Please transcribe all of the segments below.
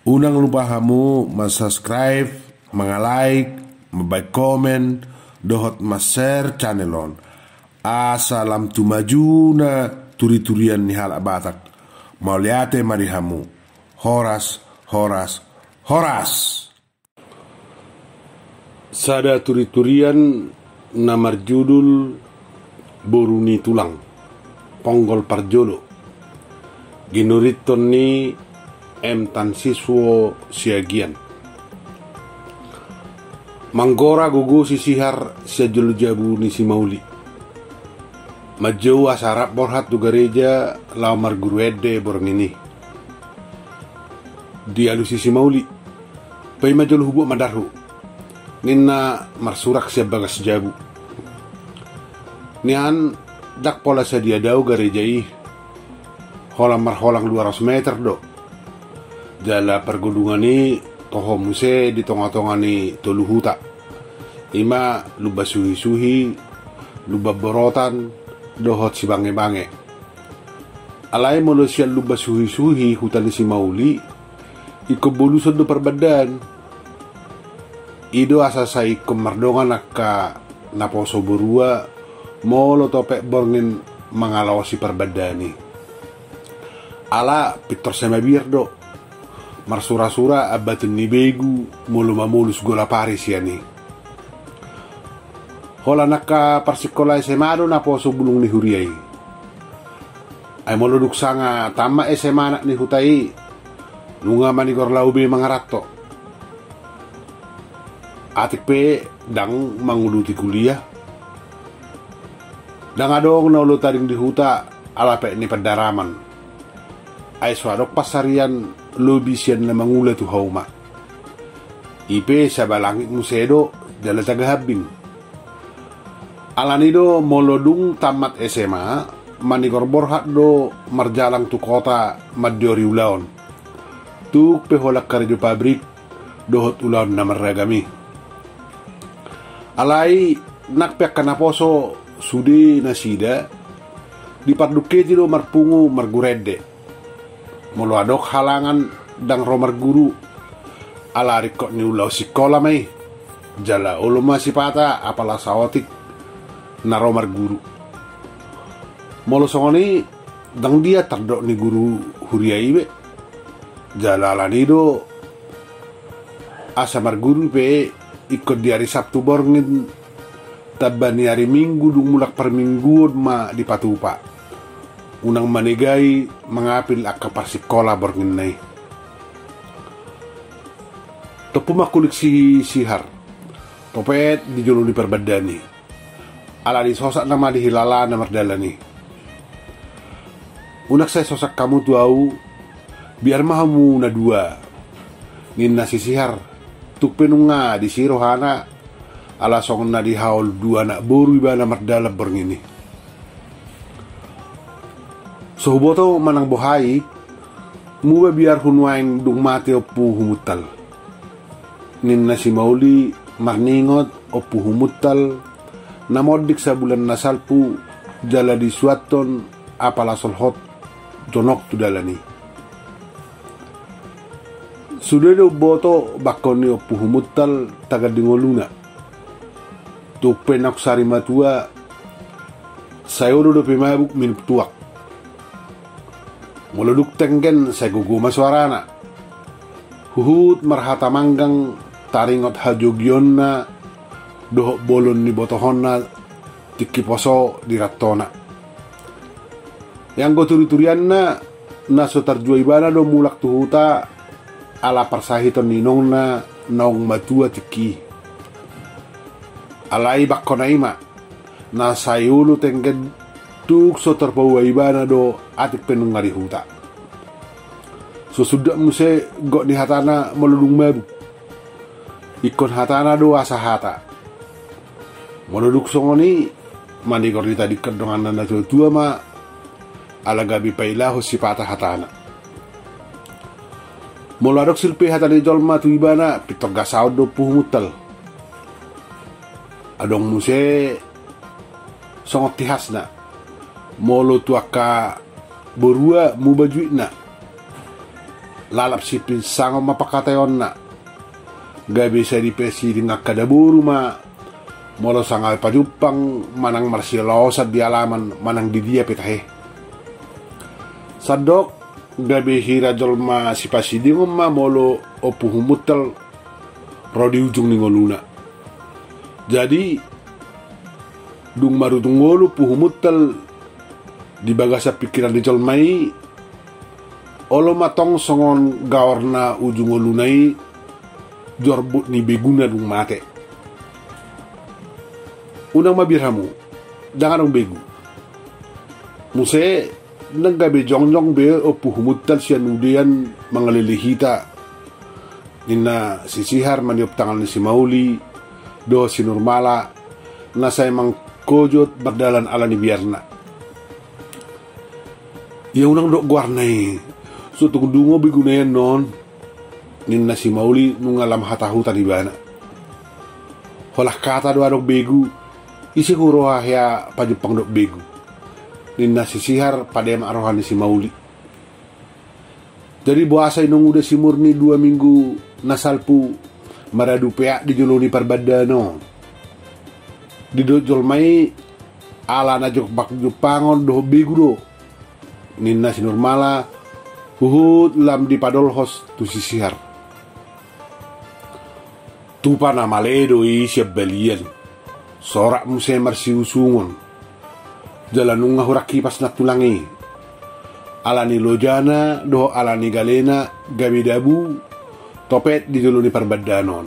Unang lupa hamu subscribe, like, komen, dohot share channelon. Asalam tu maju na turi-turian ni hal abatak. Mauliate mari hamu. Horas. Sada turi-turian namar judul Boruni Tulang Ponggol Parjolo. Ginuriton ni M. Tan Siswo Siagian. Manggora gugu sisihar sejulu jabu ni si Mauli. Majau asarap borhat du gereja lamar guru ede borong ini. Di alusi si Mauli. Pai majul hubuk madarhu. Nina marsurak siya bagas jabu. Nian dak pola sedia dau gereja holang marholang 200 meter do. Jala pergudungan ni toho muse di tonga-tonga ni tolu huta. Ima luba suhi-suhi, luba borotan, dohot si bange-bange. Alay mo lo siya luba suhi-suhi hutan ni si Mauli, iko bulusod do perbadan. Ido asasay kumardongan nakka naposo burua, molo topek borngin mangalaw si perbadani. Ala pitor semabir do. Marsura-sura abatin ni begu mulu mamulus gola paris yani. Hola naka persikola SMA do na poso bulung ni huriay. Ay moluduk sanga tama SMA anak ni hutai. Nunga manigor laube mangarato. Atik pe dang manguluti kuliah. Dang adong na ulo taring di huta alape ni pedaraman. Ay swadok pasarian lobisian na mangula tu hauma. Ipe sa balangit musedo dala tagahabing. Alanido molodung tamat SMA manigor borhat do marjalang tu kota Madiori ulaon. Tuk peholak karjo pabrik dohot ulaon na maragami. Alai nakpek kanaposo sudi nasida di parduketi do marpungu margurede. Molo adok halangan dang romar guru alari kok ni ulau sikola mai jala ulo masih pata apala sawatik na romar guru molo songoni dang dia tardok ni guru huriai be jala lanido asamar guru pe ikut di hari Sabtu borngin tabani hari Minggu dung mulak per minggu ma di patupa unang manigay mangapil akapar sikola borngin nai. To pumakulik si sihar. Topet di jolo ni perbadani. Ala di sosak nama di hilala na mardalani. Unak saya sosak kamu tuau biar mahamu na dua. Ninna si sihar tuk penunga di sirohana ala song na di haul dua nak boru iba na mardala borngini. So huboto manang bohai muba biar hunwain dung mati opu humutal. Ninna si Mauli marningot opu humutal namodik sa bulan nasalpu jala di suaton apala solhot jonok tu dalani. Sudah do boto bakoni opu humutal tagad dingoluna. Tu penak sari matua sayo do pemabuk min tuak. Muluduk tenggen saya guguma suarana. Huhut marhata manggang taringot hajogion na dohok bolon ni botohon na tiki poso di ratona. Yang go turi-turian na so tarjua ibana do mulak tuhuta ala parsahiton ninong na naong matua tiki. Alai bakko na ima na sayulu tenggen tuk so terpawa ibana do atik penung ngari huta. So sudah muse gok ni hatana meludung mabu. Ikon hatana do asa hata. Meluduk songoni mandigor di tadi kedongan nanda tua ma ala gabi pailahu si patah hatana. Moladok silpi hatani jolma tu ibana pitok gasau do puhumutal. Adong muse songok tihasna. Molo tuaka borua mu bajuit na lalap si pinsango mapakatayon na gabi sa di pesi di nakadaburu ma molo sangal pajupang manang marsilaosad di alaman manang di dia pitahe sadok gabi hira jolma si pasidingom ma molo opuhumutel rodi ujung ningoluna jadi dung marutungolu puhumutel di bagasa pikiran di jolmai olo matong songon gawarna ujung olunai jorbut ni beguna dung mate unang mabirhamu jangan dong begu muse naggabi jongjong be o puhumutal siya nudian mangalilihita nina sisihar maniop tangan ni si Mauli do si Nurmala na sa emang kojot berdalan ala ni biarna ya unang dok guarnay so tungdungo bigunayan non nina si Mauli nung alam hatahuta di bana holah kata do adok begu isi kuroha ya pajupang dok begu nina sisihar pada yang arohan si Mauli jadi buasa inong udah si Murni 2 minggu nasalpu maradu pea di joloni parbadano di dojol mai ala najok bak jupangon do begu do nina si Nurmala huhut lam di padolhos tu sisihar tupa na maledo siap balian sorak muse marsi usungon jalan nunga hurak kipas na tulangi alani lojana do alani galena gabi dabu topet di dulu ni perbadanon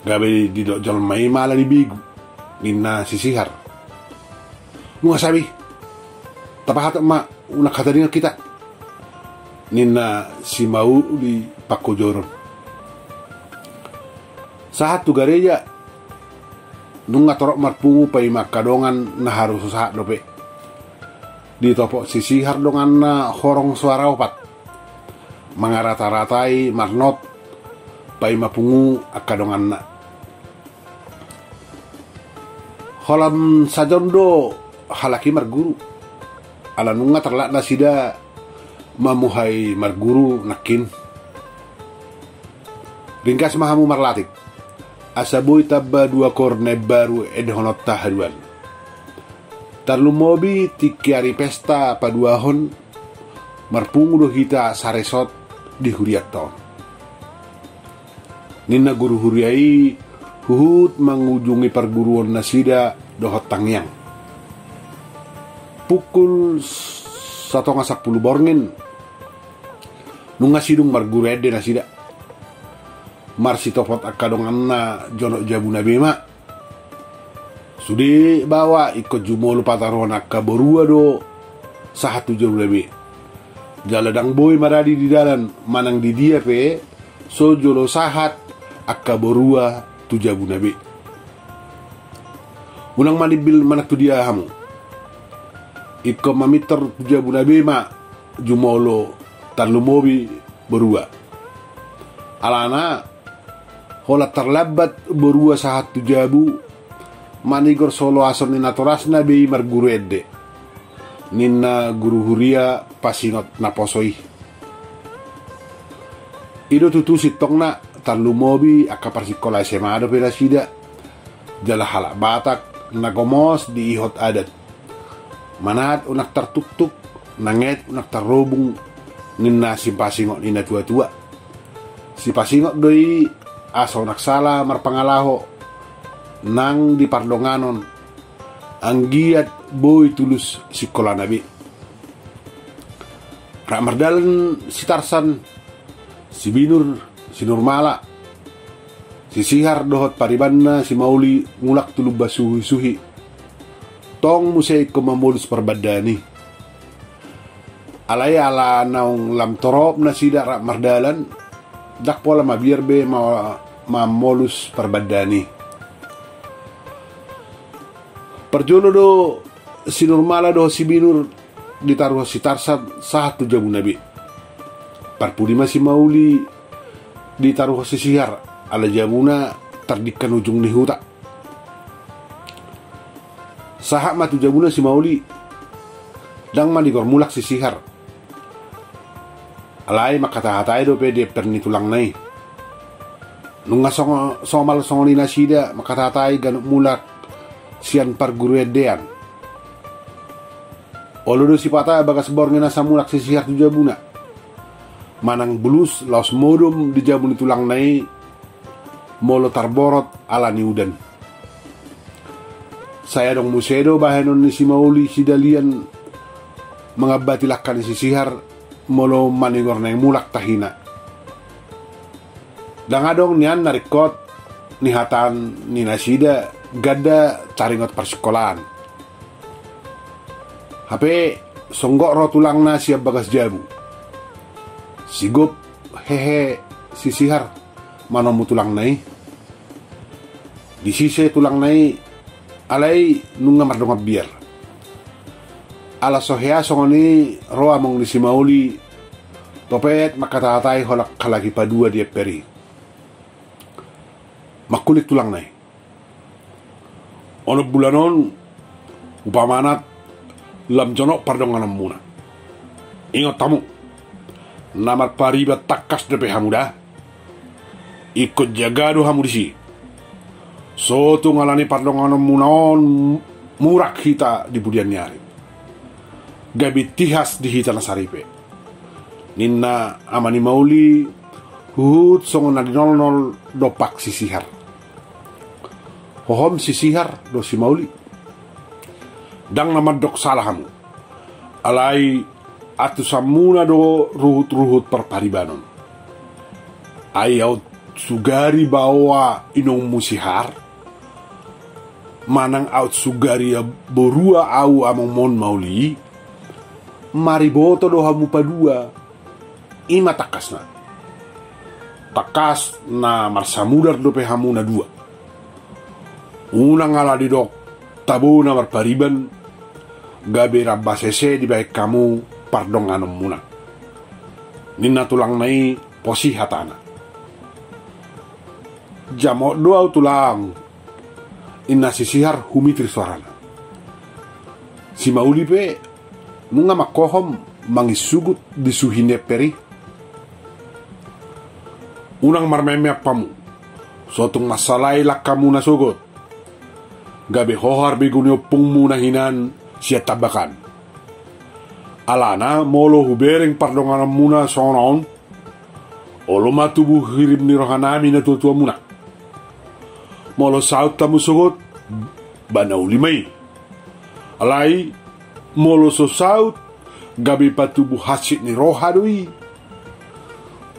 gabi di do jol mai mala di bigu nina sisihar nunga sabi tapahat emak unak hataringa kita nina si mau di pakojoron saat tu gareja nunga torok marpungu pai makadongan na harus usaha dope di topok sisihar dongan na horong suara opat mangarata-ratai marnot pai mapungu akadongan na holam sajondo halaki marguru ala nunga terlak na sida mamuhai marguru nakin ringkas mahamu marlatik asaboy tabba 2 korne baru edhonot taharuan tarlumobi tikiari pesta paduahon marpungu do hita saresot di huriat taon nina guru huriai huhut mangujungi perguruan nasida dohot tangyang pukul 1.10 borngin nunga sidung marguru ede nasida marsi topot akadongan na jonok jabuna bema sudi bawa ikut jumolo pataron akka borua do sahatu jabuna be jaladang boy maradi di dalan manang di dia pe so jolo sahat akka borua tu jabuna be unang manibil manak tu dia hamu ikut mamiter tu jabuna bema jumolo tanlumobi borua alana hola terlambat berua sahat tu jabu manigor solo ason nina torasna bei marguru edde nina guru huria pasingot naposoi ido tutu sitongna tarlumobi akka persikola SMA do pedasida jala halak batak nagomos di ihot adat manat unak tertuk-tuk nanget unak terrobung nina simpasingot nina tua-tua si pasingot doi aso naksala marpangalaho nang di pardonganon anggiat boy tulus sikola nabi rak mardalan si Tarsan si Binur si Nurmala si Sihar dohot paribanna si Mauli ngulak tulub basuhi-suhi tong musay kumamulus perbadani alay ala naung lam torop na sida rak mardalan dak pola mabiar be mamolus perbadani perjono do si Nurmala do si Binur ditaruh si Tarsan satu jabu nabi parpudima si Mauli ditaruh si Sihar ala jabuna terdikan ujung ni huta sahak matu jabuna si Mauli dang mandigor mulak si Sihar Alai makata-hatai do pe dia perni tulang nai. Nunga somal songolina sida makata-hatai ganuk mulak sian parguru edean. Olo do sipata bagas borngena samulak sisihar tu jabuna. Manang bulus laos modom di jabuni tulang nai molo tarborot ala ni udan. Saya dong musedo bahenon ni si Mauli si Dalian mengabatilakan sisihar molo maningor na mulak tahina. Dangadong nian narikot nihatan ni nasida gada caringot persekolahan. Hape songgok ro tulang na siap bagas jabu. Sigup hehe sisihar manomu tulang nai. Di sise tulang nai alai nunga mardonga biar. Ala sohea songoni roa mong si Mauli topet makatatai holak kalagi padua dia peri. Makulik tulang nai. Ono bulanon upamanat lam jonok pardonganam muna. Ingat tamu. Namar pariba takas depe hamuda. Ikut jagado hamudisi. Soto ngalani pardonganam munaon murak hita di budian nyari. Gabi tihas di hita nasaripe. Ninna amani Mauli huhut songon na di nol dopak sisihar. Hohom sisihar do si Mauli. Dang namadok salahamu. Alai atu samuna do ruhut-ruhut perparibanon. Ayaw sugari bawa inong musihar. Manang out sugari borua au among mon Mauli. Mariboto do hamu padua. Ima takas na. Takas na marsamudar do pe hamu na dua. Unang ala di dok tabo na marpariban. Gabe rabasese di baik kamu pardong anom muna. Nina tulang nai posi hatana. Jamok doa tulang. Inna sisihar humitri suarana. Si Mauli pe nunga makohom mangisugut disuhine peri. Unang marmeme pamu. Sotung masalai lak kamu nasugot. Gabe hohar begunyo pungmu nahinan siya tabakan. Alana molo hubereng pardongan muna sonon. Olo matubuh hirim ni rohanami na tutua muna. Molo saut tamu sugot banau limai. Alai molo so saut gabi patubuh hasit ni rohadui.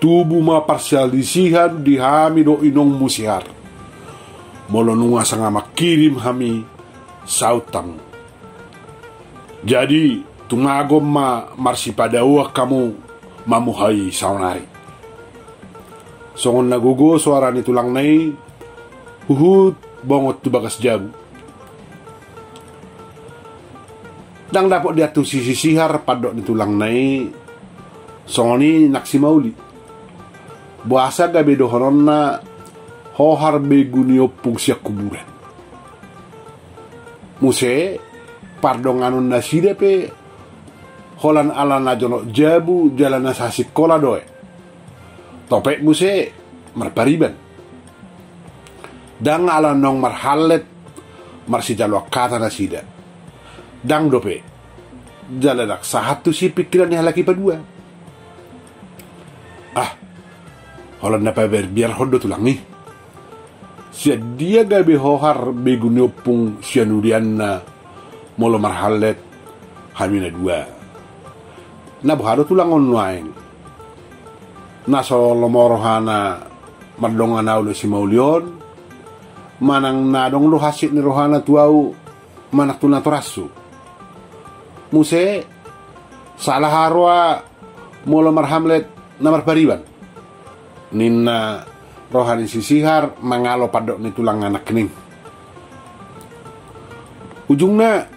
Tubuh ma parsial disihan dihami do inong musihar. Molo nunga sanga makirim hami saut tamu. Jadi tungagom ma marsipadawa kamu mamuhai saunari. Songon nagugo suara ni tulang nai huhut bongot tu bagas jabu. Dang dapat dia tu sisihar padok ni tulang nai. Songoni naksi Mauli. Buasa gabe dohonon na hohar begunio pungsiak kuburan. Muse pardonganon na sida pe holan ala na jono jabu jalan na sasik kola doe. Topek muse marpariban. Dang ala nong marhalet marsijalo kata na sida. Dang dope jalanak sahatu si pikiran ni halaki padua. Holan na pa biar hodo tulang ni. Siya dia gabi hohar begunopung siya nurian na molo marhalet hamina dua. Nabuhado tulang onwain. Naso lomorohana mardongan aulo si Maulion. Manang nadong lo hasit ni rohana tuau manak tunaturasu. Muse salah harwa molo marhamlet na marpariban. Nina rohani sisihar mangalo padok ni tulang anak kening. Ujungnya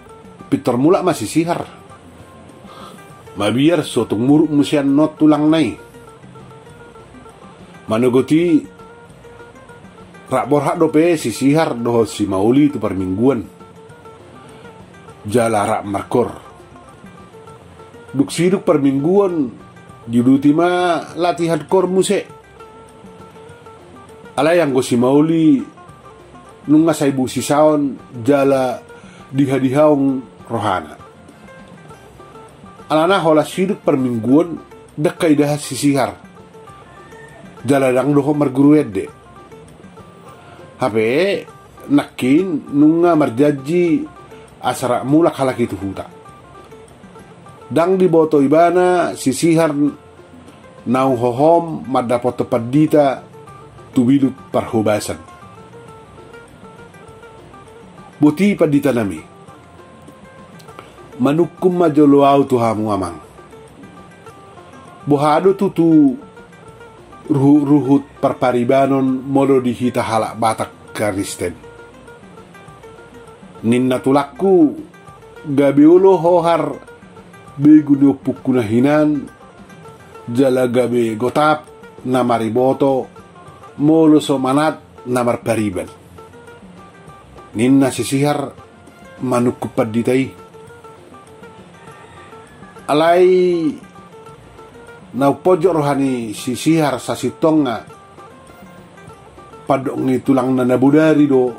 Peter mula masih sihar. Mabiar sotung muruk musian not tulang nai. Manugoti rak borhak dope sisihar doho si Mauli tu permingguan. Jala rak markor. Duk siduk permingguan Juduti ma latihan kor muse. Ala yang gosi mauli nunga saibu sisaon jala dihadihaung rohana. Alana hola siduk permingguan dekai dah sisihar. Jala dang doho marguruede. Hape nakin nunga marjaji asara mulak halak itu huta. Dang di boto ibana sisihar nau hohom madapoto padita tubilut parhobasan. Buti padita nami. Manukum majoloau tuhamu amang. Bohado tutu ruhut parparibanon modo dihita halak batak Kristen. Ninna tulakku gabiulo hohar beguno pukunahinan jala gabe gotap namariboto molo somanat namar pariban. Ninna sisihar manuk paditai. Alai nau pojok rohani sisihar sasitonga padok ngi tulang nanabudari do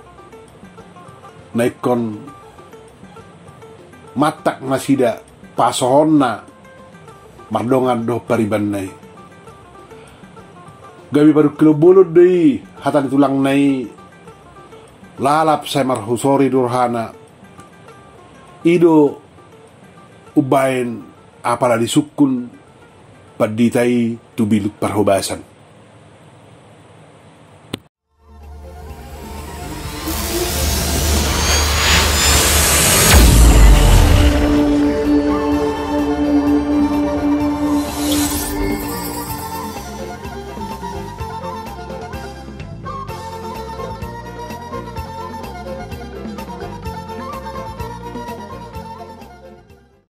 naikon matak masida pasohonna mardongan do pariban nai. Gabi baru kilo bolot dei hatan tulang nai lalap saya marhusori durhana ido ubain apalagi sukun paditai tubilut parhobasan.